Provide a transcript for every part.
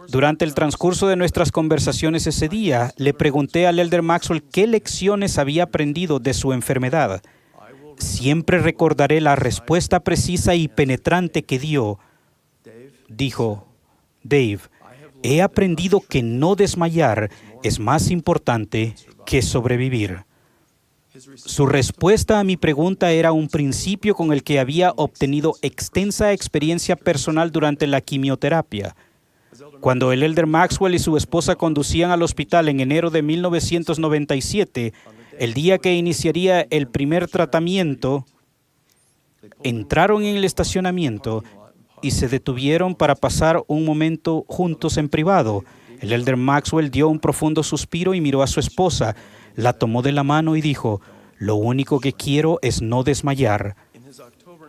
Durante el transcurso de nuestras conversaciones ese día, le pregunté al Elder Maxwell qué lecciones había aprendido de su enfermedad. Siempre recordaré la respuesta precisa y penetrante que dio. Dijo, Dave, he aprendido que no desmayar es más importante que sobrevivir. Su respuesta a mi pregunta era un principio con el que había obtenido extensa experiencia personal durante la quimioterapia. Cuando el Elder Maxwell y su esposa conducían al hospital en enero de 1997, el día que iniciaría el primer tratamiento, entraron en el estacionamiento y se detuvieron para pasar un momento juntos en privado. El Elder Maxwell dio un profundo suspiro y miró a su esposa, la tomó de la mano y dijo, lo único que quiero es no desmayar.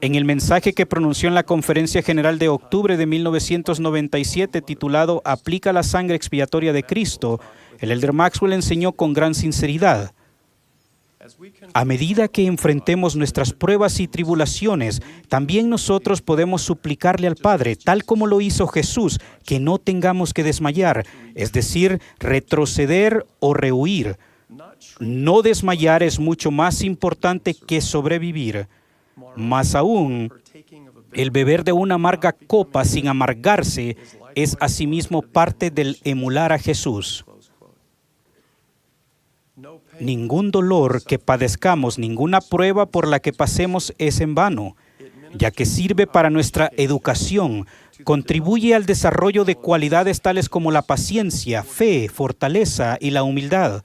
En el mensaje que pronunció en la Conferencia General de octubre de 1997, titulado Aplica la sangre expiatoria de Cristo, el Elder Maxwell enseñó con gran sinceridad, a medida que enfrentemos nuestras pruebas y tribulaciones, también nosotros podemos suplicarle al Padre, tal como lo hizo Jesús, que no tengamos que desmayar, es decir, retroceder o rehuir. No desmayar es mucho más importante que sobrevivir. Más aún, el beber de una amarga copa sin amargarse es asimismo parte del emular a Jesús. Ningún dolor que padezcamos, ninguna prueba por la que pasemos es en vano, ya que sirve para nuestra educación, contribuye al desarrollo de cualidades tales como la paciencia, fe, fortaleza y la humildad.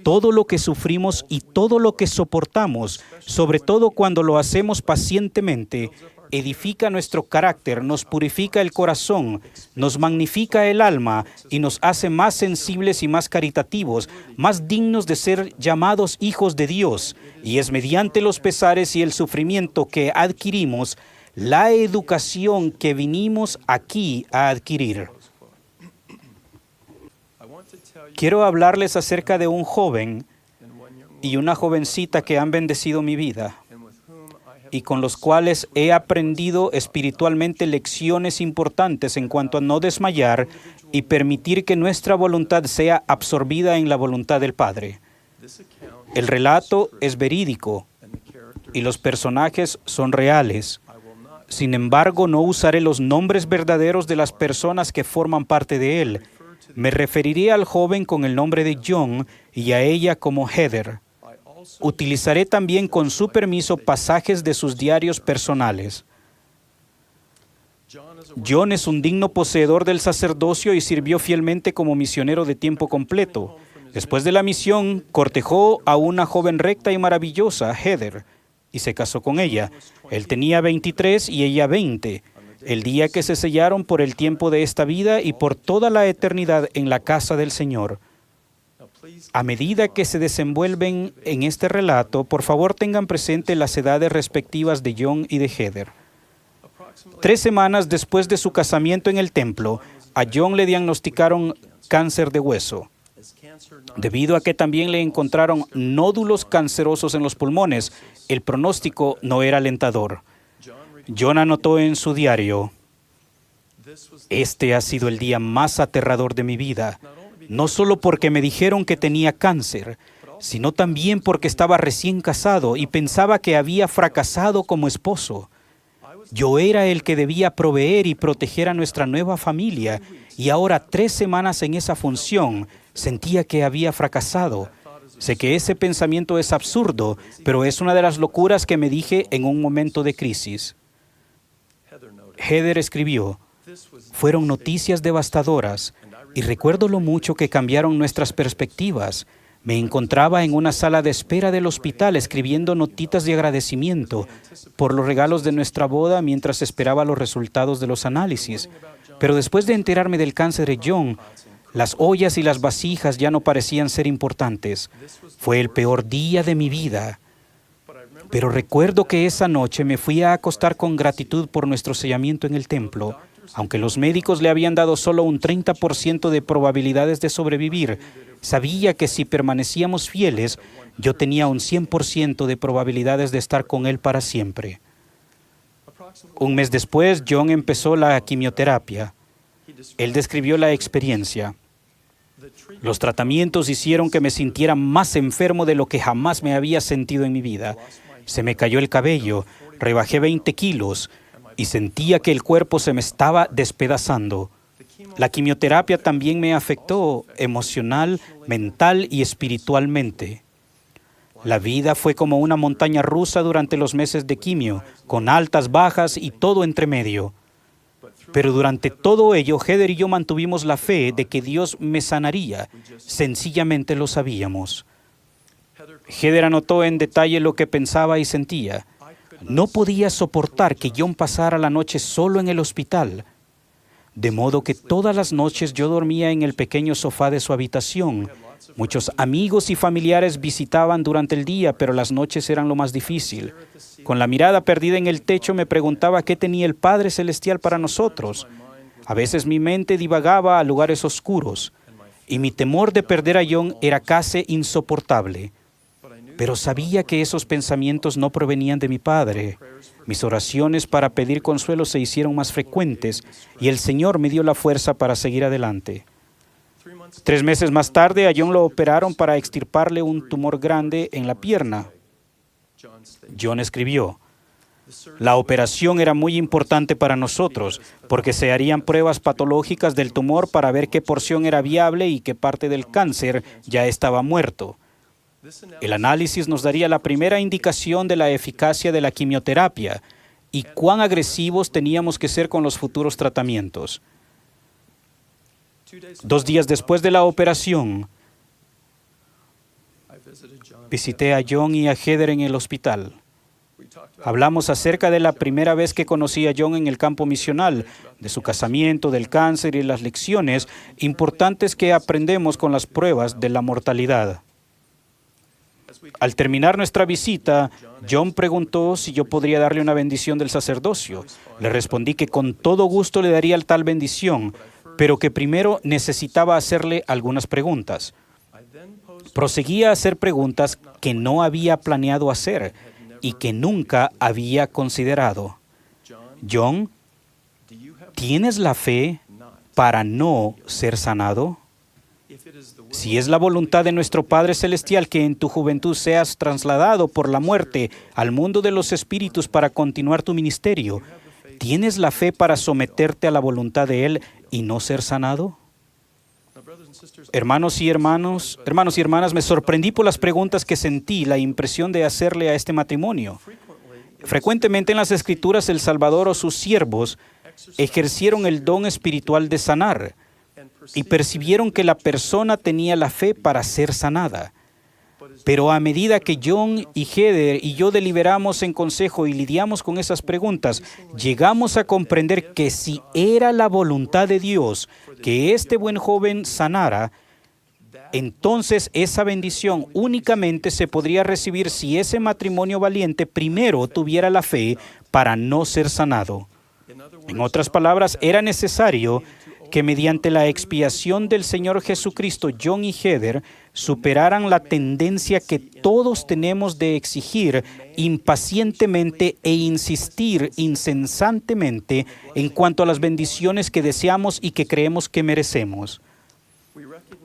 Todo lo que sufrimos y todo lo que soportamos, sobre todo cuando lo hacemos pacientemente, edifica nuestro carácter, nos purifica el corazón, nos magnifica el alma y nos hace más sensibles y más caritativos, más dignos de ser llamados hijos de Dios. Y es mediante los pesares y el sufrimiento que adquirimos la educación que vinimos aquí a adquirir. Quiero hablarles acerca de un joven y una jovencita que han bendecido mi vida y con los cuales he aprendido espiritualmente lecciones importantes en cuanto a no desmayar y permitir que nuestra voluntad sea absorbida en la voluntad del Padre. El relato es verídico y los personajes son reales. Sin embargo, no usaré los nombres verdaderos de las personas que forman parte de él. Me referiré al joven con el nombre de John y a ella como Heather. Utilizaré también con su permiso pasajes de sus diarios personales. John es un digno poseedor del sacerdocio y sirvió fielmente como misionero de tiempo completo. Después de la misión, cortejó a una joven recta y maravillosa, Heather, y se casó con ella. Él tenía 23 y ella 20. El día que se sellaron por el tiempo de esta vida y por toda la eternidad en la casa del Señor. A medida que se desenvuelven en este relato, por favor tengan presente las edades respectivas de John y de Heather. 3 semanas después de su casamiento en el templo, a John le diagnosticaron cáncer de hueso. Debido a que también le encontraron nódulos cancerosos en los pulmones, el pronóstico no era alentador. John anotó en su diario, este ha sido el día más aterrador de mi vida, no solo porque me dijeron que tenía cáncer, sino también porque estaba recién casado y pensaba que había fracasado como esposo. Yo era el que debía proveer y proteger a nuestra nueva familia y ahora 3 semanas en esa función sentía que había fracasado. Sé que ese pensamiento es absurdo, pero es una de las locuras que me dije en un momento de crisis. Heather escribió, fueron noticias devastadoras y recuerdo lo mucho que cambiaron nuestras perspectivas. Me encontraba en una sala de espera del hospital escribiendo notitas de agradecimiento por los regalos de nuestra boda mientras esperaba los resultados de los análisis. Pero después de enterarme del cáncer de John, las ollas y las vasijas ya no parecían ser importantes. Fue el peor día de mi vida. Pero recuerdo que esa noche me fui a acostar con gratitud por nuestro sellamiento en el templo. Aunque los médicos le habían dado solo un 30% de probabilidades de sobrevivir, sabía que si permanecíamos fieles, yo tenía un 100% de probabilidades de estar con él para siempre. Un mes después, John empezó la quimioterapia. Él describió la experiencia. Los tratamientos hicieron que me sintiera más enfermo de lo que jamás me había sentido en mi vida. Se me cayó el cabello, rebajé 20 kilos y sentía que el cuerpo se me estaba despedazando. La quimioterapia también me afectó emocional, mental y espiritualmente. La vida fue como una montaña rusa durante los meses de quimio, con altas, bajas y todo entre medio. Pero durante todo ello, Heather y yo mantuvimos la fe de que Dios me sanaría. Sencillamente lo sabíamos. Heather anotó en detalle lo que pensaba y sentía. No podía soportar que John pasara la noche solo en el hospital. De modo que todas las noches yo dormía en el pequeño sofá de su habitación. Muchos amigos y familiares visitaban durante el día, pero las noches eran lo más difícil. Con la mirada perdida en el techo me preguntaba qué tenía el Padre Celestial para nosotros. A veces mi mente divagaba a lugares oscuros y mi temor de perder a John era casi insoportable. Pero sabía que esos pensamientos no provenían de mi Padre. Mis oraciones para pedir consuelo se hicieron más frecuentes y el Señor me dio la fuerza para seguir adelante. 3 meses más tarde, a John lo operaron para extirparle un tumor grande en la pierna. John escribió: la operación era muy importante para nosotros porque se harían pruebas patológicas del tumor para ver qué porción era viable y qué parte del cáncer ya estaba muerto. El análisis nos daría la primera indicación de la eficacia de la quimioterapia y cuán agresivos teníamos que ser con los futuros tratamientos. 2 días después de la operación, visité a John y a Heather en el hospital. Hablamos acerca de la primera vez que conocí a John en el campo misional, de su casamiento, del cáncer y las lecciones importantes que aprendemos con las pruebas de la mortalidad. Al terminar nuestra visita, John preguntó si yo podría darle una bendición del sacerdocio. Le respondí que con todo gusto le daría tal bendición, pero que primero necesitaba hacerle algunas preguntas. Proseguí a hacer preguntas que no había planeado hacer y que nunca había considerado. John, ¿tienes la fe para no ser sanado? Si es la voluntad de nuestro Padre Celestial que en tu juventud seas trasladado por la muerte al mundo de los espíritus para continuar tu ministerio, ¿tienes la fe para someterte a la voluntad de Él y no ser sanado? Hermanos y hermanas, me sorprendí por las preguntas que sentí la impresión de hacerle a este matrimonio. Frecuentemente en las Escrituras el Salvador o sus siervos ejercieron el don espiritual de sanar y percibieron que la persona tenía la fe para ser sanada. Pero a medida que John y Heather y yo deliberamos en consejo y lidiamos con esas preguntas, llegamos a comprender que si era la voluntad de Dios que este buen joven sanara, entonces esa bendición únicamente se podría recibir si ese matrimonio valiente primero tuviera la fe para no ser sanado. En otras palabras, era necesario que mediante la expiación del Señor Jesucristo, John y Heather superaran la tendencia que todos tenemos de exigir impacientemente e insistir incesantemente en cuanto a las bendiciones que deseamos y que creemos que merecemos.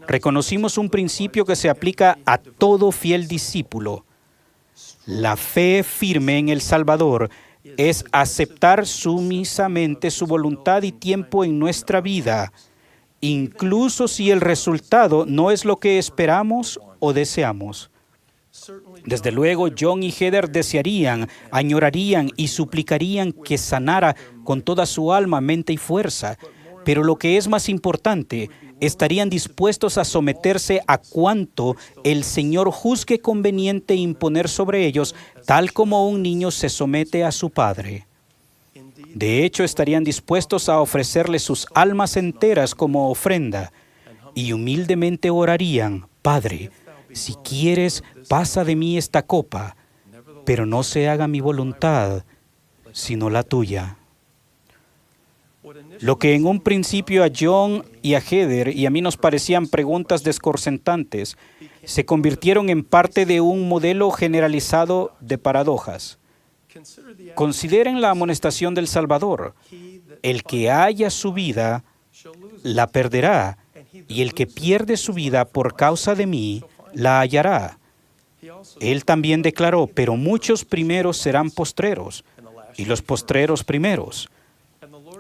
Reconocimos un principio que se aplica a todo fiel discípulo. La fe firme en el Salvador es aceptar sumisamente su voluntad y tiempo en nuestra vida, incluso si el resultado no es lo que esperamos o deseamos. Desde luego, John y Heather desearían, añorarían y suplicarían que sanara con toda su alma, mente y fuerza. Pero lo que es más importante, estarían dispuestos a someterse a cuanto el Señor juzgue conveniente imponer sobre ellos, tal como un niño se somete a su padre. De hecho, estarían dispuestos a ofrecerle sus almas enteras como ofrenda y humildemente orarían: Padre, si quieres, pasa de mí esta copa, pero no se haga mi voluntad, sino la tuya. Lo que en un principio a John y a Heather y a mí nos parecían preguntas desconcertantes, se convirtieron en parte de un modelo generalizado de paradojas. Consideren la amonestación del Salvador: el que haya su vida, la perderá, y el que pierde su vida por causa de mí, la hallará. Él también declaró, pero muchos primeros serán postreros, y los postreros primeros.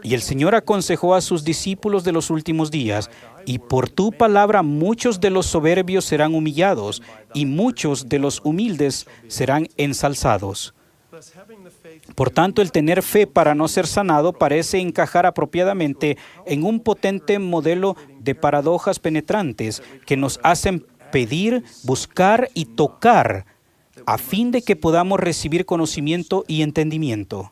Y el Señor aconsejó a sus discípulos de los últimos días, y por tu palabra muchos de los soberbios serán humillados, y muchos de los humildes serán ensalzados. Por tanto, el tener fe para no ser sanado parece encajar apropiadamente en un potente modelo de paradojas penetrantes que nos hacen pedir, buscar y tocar a fin de que podamos recibir conocimiento y entendimiento.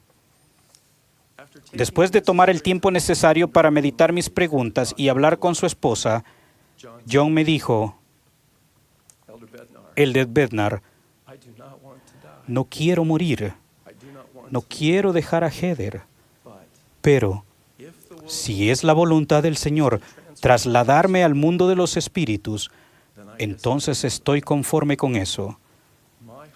Después de tomar el tiempo necesario para meditar mis preguntas y hablar con su esposa, John me dijo, Elder Bednar, no quiero morir, no quiero dejar a Heather, pero si es la voluntad del Señor trasladarme al mundo de los espíritus, entonces estoy conforme con eso.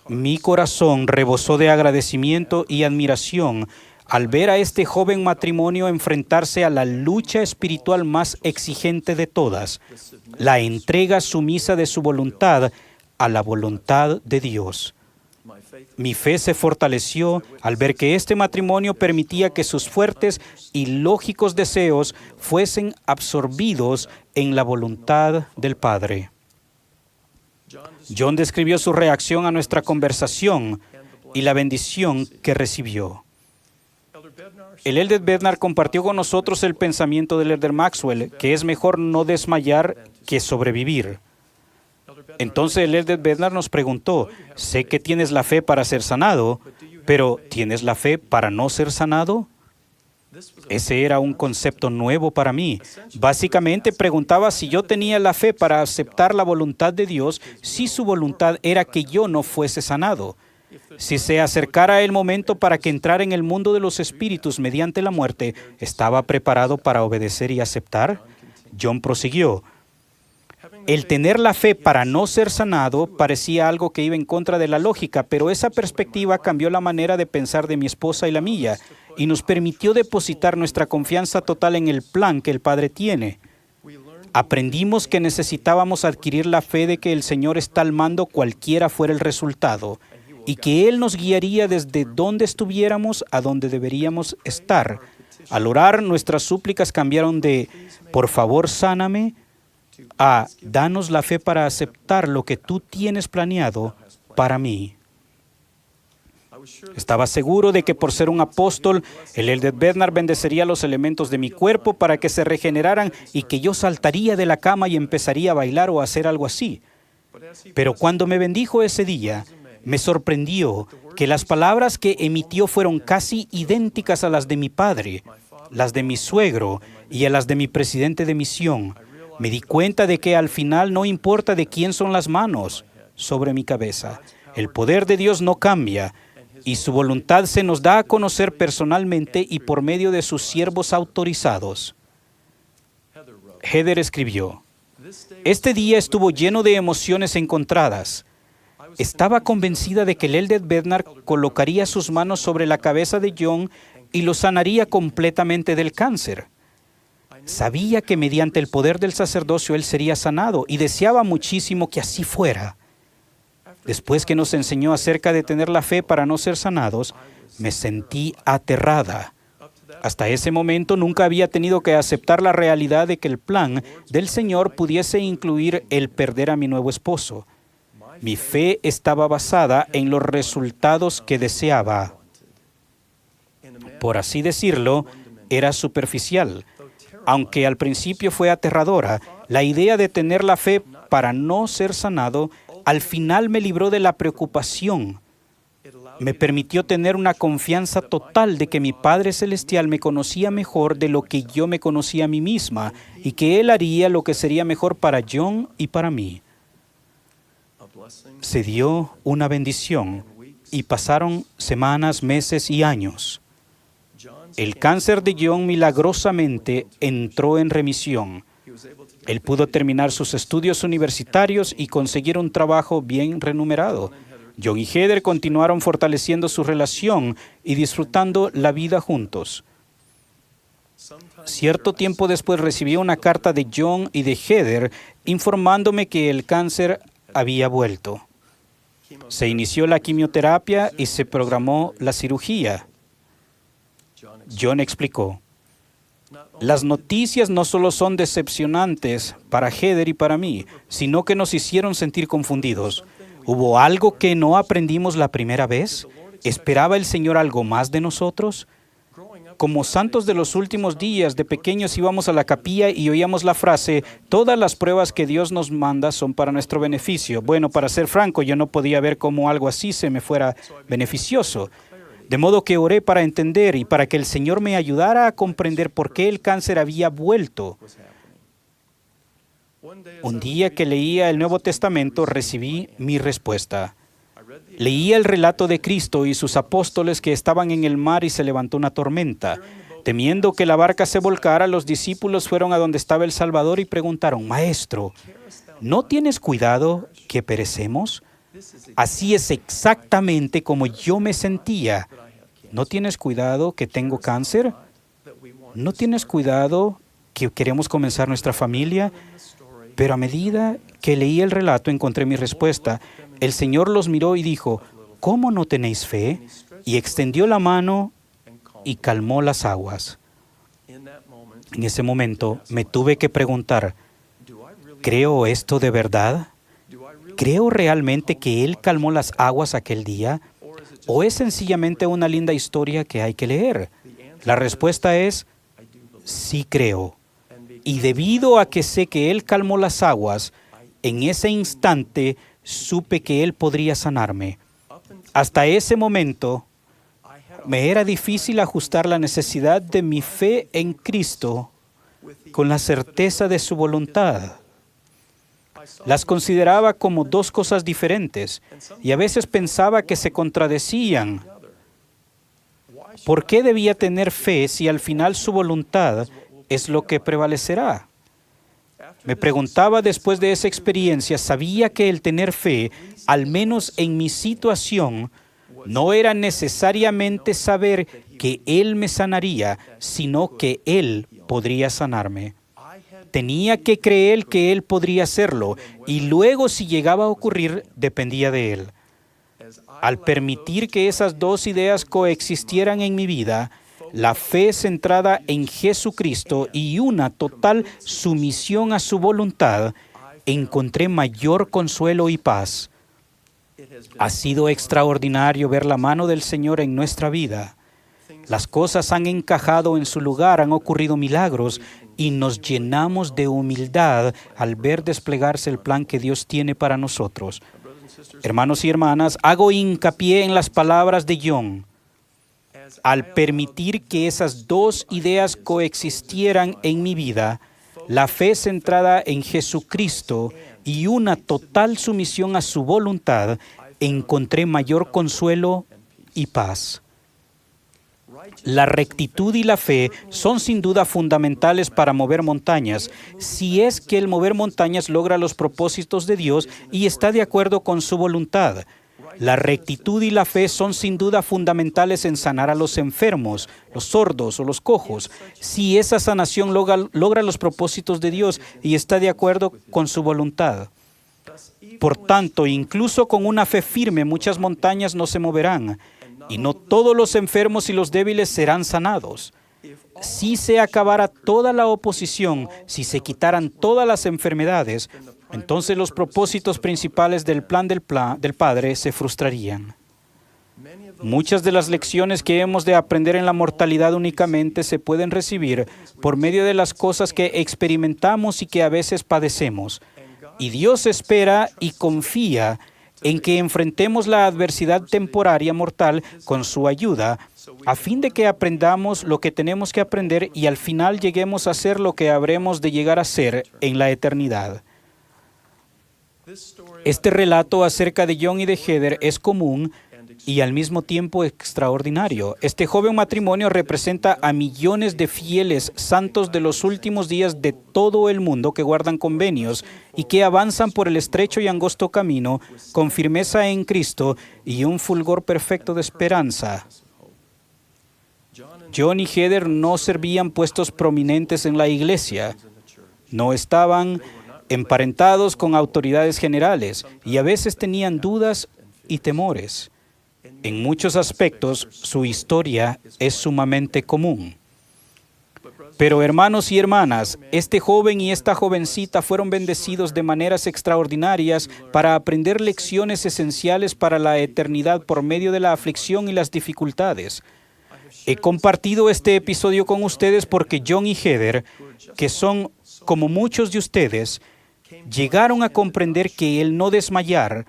Mi corazón rebosó de agradecimiento y admiración al ver a este joven matrimonio enfrentarse a la lucha espiritual más exigente de todas, la entrega sumisa de su voluntad a la voluntad de Dios. Mi fe se fortaleció al ver que este matrimonio permitía que sus fuertes y lógicos deseos fuesen absorbidos en la voluntad del Padre. John describió su reacción a nuestra conversación y la bendición que recibió. El Elder Bednar compartió con nosotros el pensamiento del Elder Maxwell, que es mejor no desmayar que sobrevivir. Entonces el Elder Bednar nos preguntó, sé que tienes la fe para ser sanado, pero ¿tienes la fe para no ser sanado? Ese era un concepto nuevo para mí. Básicamente preguntaba si yo tenía la fe para aceptar la voluntad de Dios si su voluntad era que yo no fuese sanado. Si se acercara el momento para que entrara en el mundo de los espíritus mediante la muerte, ¿estaba preparado para obedecer y aceptar? John prosiguió. El tener la fe para no ser sanado parecía algo que iba en contra de la lógica, pero esa perspectiva cambió la manera de pensar de mi esposa y la mía, y nos permitió depositar nuestra confianza total en el plan que el Padre tiene. Aprendimos que necesitábamos adquirir la fe de que el Señor está al mando cualquiera fuera el resultado, y que Él nos guiaría desde donde estuviéramos a donde deberíamos estar. Al orar, nuestras súplicas cambiaron de, por favor, sáname, a, danos la fe para aceptar lo que tú tienes planeado para mí. Estaba seguro de que por ser un apóstol, el Elder Bednar bendecería los elementos de mi cuerpo para que se regeneraran y que yo saltaría de la cama y empezaría a bailar o a hacer algo así. Pero cuando me bendijo ese día, me sorprendió que las palabras que emitió fueron casi idénticas a las de mi padre, las de mi suegro y a las de mi presidente de misión. Me di cuenta de que al final no importa de quién son las manos sobre mi cabeza. El poder de Dios no cambia y su voluntad se nos da a conocer personalmente y por medio de sus siervos autorizados. Heather escribió, este día estuvo lleno de emociones encontradas. Estaba convencida de que el Elder Bednar colocaría sus manos sobre la cabeza de John y lo sanaría completamente del cáncer. Sabía que mediante el poder del sacerdocio él sería sanado y deseaba muchísimo que así fuera. Después que nos enseñó acerca de tener la fe para no ser sanados, me sentí aterrada. Hasta ese momento nunca había tenido que aceptar la realidad de que el plan del Señor pudiese incluir el perder a mi nuevo esposo. Mi fe estaba basada en los resultados que deseaba. Por así decirlo, era superficial. Aunque al principio fue aterradora, la idea de tener la fe para no ser sanado al final me libró de la preocupación. Me permitió tener una confianza total de que mi Padre Celestial me conocía mejor de lo que yo me conocía a mí misma y que Él haría lo que sería mejor para John y para mí. Se dio una bendición y pasaron semanas, meses y años. El cáncer de John milagrosamente entró en remisión. Él pudo terminar sus estudios universitarios y conseguir un trabajo bien remunerado. John y Heather continuaron fortaleciendo su relación y disfrutando la vida juntos. Cierto tiempo después recibí una carta de John y de Heather informándome que el cáncer había vuelto. Se inició la quimioterapia y se programó la cirugía. John explicó: las noticias no solo son decepcionantes para Heather y para mí, sino que nos hicieron sentir confundidos. ¿Hubo algo que no aprendimos la primera vez? ¿Esperaba el Señor algo más de nosotros? Como santos de los últimos días, de pequeños íbamos a la capilla y oíamos la frase: todas las pruebas que Dios nos manda son para nuestro beneficio. Bueno, para ser franco, yo no podía ver cómo algo así se me fuera beneficioso. De modo que oré para entender y para que el Señor me ayudara a comprender por qué el cáncer había vuelto. Un día que leía el Nuevo Testamento, recibí mi respuesta. Leía el relato de Cristo y sus apóstoles que estaban en el mar y se levantó una tormenta. Temiendo que la barca se volcara, los discípulos fueron a donde estaba el Salvador y preguntaron: Maestro, ¿no tienes cuidado que perecemos? Así es exactamente como yo me sentía. ¿No tienes cuidado que tengo cáncer? ¿No tienes cuidado que queremos comenzar nuestra familia? Pero a medida que leí el relato encontré mi respuesta. El Señor los miró y dijo: ¿cómo no tenéis fe? Y extendió la mano y calmó las aguas. En ese momento me tuve que preguntar: ¿creo esto de verdad? ¿Creo realmente que Él calmó las aguas aquel día? ¿O es sencillamente una linda historia que hay que leer? La respuesta es: sí creo. Y debido a que sé que Él calmó las aguas, en ese instante supe que Él podría sanarme. Hasta ese momento, me era difícil ajustar la necesidad de mi fe en Cristo con la certeza de su voluntad. Las consideraba como dos cosas diferentes y a veces pensaba que se contradecían. ¿Por qué debía tener fe si al final su voluntad es lo que prevalecerá? Me preguntaba después de esa experiencia, sabía que el tener fe, al menos en mi situación, no era necesariamente saber que Él me sanaría, sino que Él podría sanarme. Tenía que creer que Él podría hacerlo, y luego si llegaba a ocurrir, dependía de Él. Al permitir que esas dos ideas coexistieran en mi vida, la fe centrada en Jesucristo y una total sumisión a su voluntad, encontré mayor consuelo y paz. Ha sido extraordinario ver la mano del Señor en nuestra vida. Las cosas han encajado en su lugar, han ocurrido milagros y nos llenamos de humildad al ver desplegarse el plan que Dios tiene para nosotros. Hermanos y hermanas, hago hincapié en las palabras de John. Al permitir que esas dos ideas coexistieran en mi vida, la fe centrada en Jesucristo y una total sumisión a su voluntad, encontré mayor consuelo y paz. La rectitud y la fe son sin duda fundamentales para mover montañas, si es que el mover montañas logra los propósitos de Dios y está de acuerdo con su voluntad. La rectitud y la fe son sin duda fundamentales en sanar a los enfermos, los sordos o los cojos, si esa sanación logra los propósitos de Dios y está de acuerdo con su voluntad. Por tanto, incluso con una fe firme, muchas montañas no se moverán, y no todos los enfermos y los débiles serán sanados. Si se acabara toda la oposición, si se quitaran todas las enfermedades, entonces los propósitos principales del plan del Padre se frustrarían. Muchas de las lecciones que hemos de aprender en la mortalidad únicamente se pueden recibir por medio de las cosas que experimentamos y que a veces padecemos. Y Dios espera y confía en que enfrentemos la adversidad temporaria mortal con su ayuda, a fin de que aprendamos lo que tenemos que aprender y al final lleguemos a ser lo que habremos de llegar a ser en la eternidad. Este relato acerca de John y de Heather es común y al mismo tiempo extraordinario. Este joven matrimonio representa a millones de fieles santos de los últimos días de todo el mundo que guardan convenios y que avanzan por el estrecho y angosto camino con firmeza en Cristo y un fulgor perfecto de esperanza. John y Heather no servían puestos prominentes en la iglesia. No estaban emparentados con autoridades generales y a veces tenían dudas y temores. En muchos aspectos, su historia es sumamente común. Pero hermanos y hermanas, este joven y esta jovencita fueron bendecidos de maneras extraordinarias para aprender lecciones esenciales para la eternidad por medio de la aflicción y las dificultades. He compartido este episodio con ustedes porque John y Heather, que son como muchos de ustedes, llegaron a comprender que el no desmayar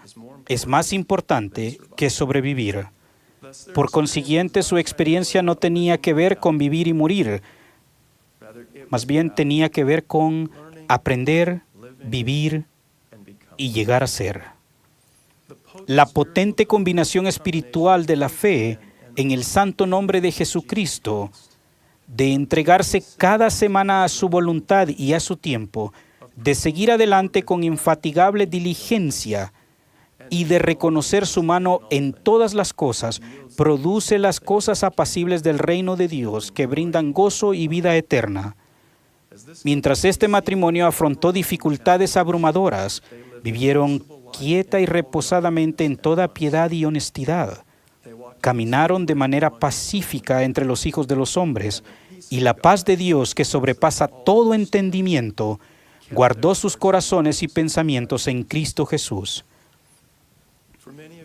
es más importante que sobrevivir. Por consiguiente, su experiencia no tenía que ver con vivir y morir. Más bien tenía que ver con aprender, vivir y llegar a ser. La potente combinación espiritual de la fe en el santo nombre de Jesucristo, de entregarse cada semana a su voluntad y a su tiempo, de seguir adelante con infatigable diligencia y de reconocer su mano en todas las cosas, produce las cosas apacibles del reino de Dios que brindan gozo y vida eterna. Mientras este matrimonio afrontó dificultades abrumadoras, vivieron quieta y reposadamente en toda piedad y honestidad. Caminaron de manera pacífica entre los hijos de los hombres, y la paz de Dios, que sobrepasa todo entendimiento, guardó sus corazones y pensamientos en Cristo Jesús.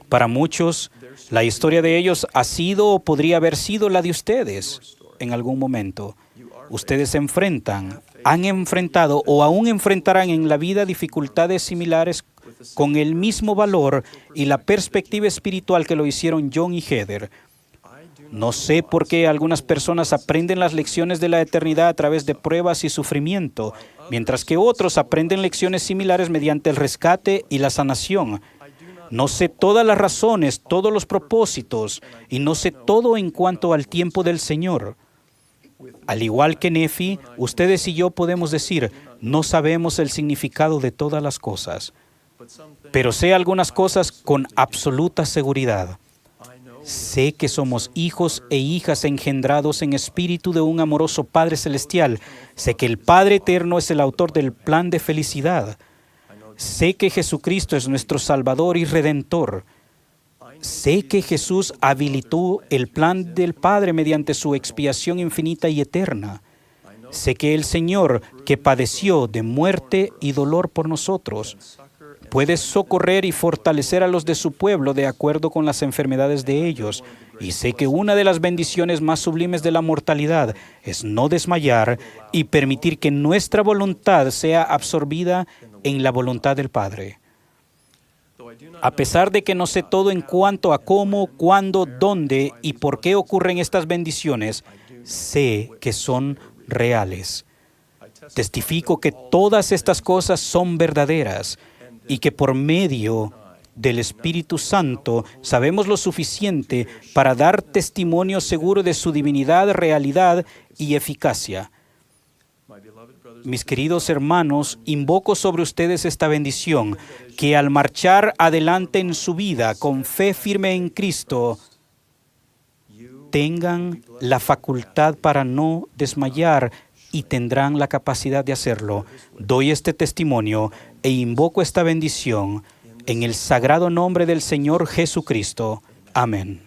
Para muchos, la historia de ellos ha sido o podría haber sido la de ustedes en algún momento. Ustedes han enfrentado o aún enfrentarán en la vida dificultades similares con el mismo valor y la perspectiva espiritual que lo hicieron John y Heather. No sé por qué algunas personas aprenden las lecciones de la eternidad a través de pruebas y sufrimiento, mientras que otros aprenden lecciones similares mediante el rescate y la sanación. No sé todas las razones, todos los propósitos, y no sé todo en cuanto al tiempo del Señor. Al igual que Nefi, ustedes y yo podemos decir, no sabemos el significado de todas las cosas, pero sé algunas cosas con absoluta seguridad. Sé que somos hijos e hijas engendrados en espíritu de un amoroso Padre Celestial. Sé que el Padre Eterno es el autor del plan de felicidad. Sé que Jesucristo es nuestro Salvador y Redentor. Sé que Jesús habilitó el plan del Padre mediante su expiación infinita y eterna. Sé que el Señor, que padeció de muerte y dolor por nosotros, puede socorrer y fortalecer a los de su pueblo de acuerdo con las enfermedades de ellos. Y sé que una de las bendiciones más sublimes de la mortalidad es no desmayar y permitir que nuestra voluntad sea absorbida en la voluntad del Padre. A pesar de que no sé todo en cuanto a cómo, cuándo, dónde y por qué ocurren estas bendiciones, sé que son reales. Testifico que todas estas cosas son verdaderas y que por medio del Espíritu Santo sabemos lo suficiente para dar testimonio seguro de su divinidad, realidad y eficacia. Mis queridos hermanos, invoco sobre ustedes esta bendición, que al marchar adelante en su vida con fe firme en Cristo, tengan la facultad para no desmayar y tendrán la capacidad de hacerlo. Doy este testimonio e invoco esta bendición en el sagrado nombre del Señor Jesucristo. Amén.